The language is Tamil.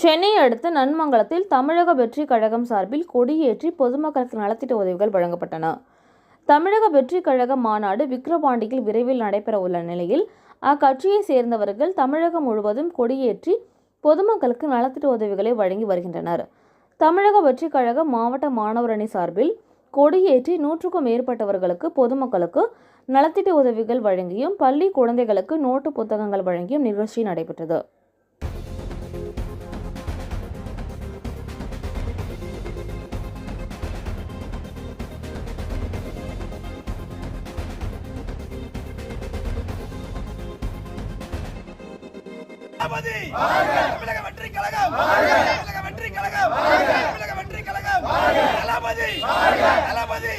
சென்னை அடுத்த நன்மங்கலத்தில் தமிழக வெற்றி கழகம் சார்பில் கொடியேற்றி பொதுமக்களுக்கு நலத்திட்ட உதவிகள் வழங்கப்பட்டன. தமிழக வெற்றி கழக மாநாடு விக்கிரவாண்டியில் விரைவில் நடைபெற உள்ள நிலையில் அக்கட்சியை சேர்ந்தவர்கள் தமிழகம் முழுவதும் கொடியேற்றி பொதுமக்களுக்கு நலத்திட்ட உதவிகளை வழங்கி வருகின்றனர். தமிழக வெற்றி கழக மாவட்ட மாணவர் அணி சார்பில் கொடியேற்றி 100க்கும் மேற்பட்டவர்களுக்கு பொதுமக்களுக்கு நலத்திட்ட உதவிகள் வழங்கியும் பள்ளி குழந்தைகளுக்கு நோட்டு புத்தகங்கள் வழங்கியும் நிகழ்ச்சி நடைபெற்றது. தமிழக வெற்றி கழகம், தமிழக வெற்றி கழகம், தமிழக வெற்றி கழகம், தளபதி, தளபதி.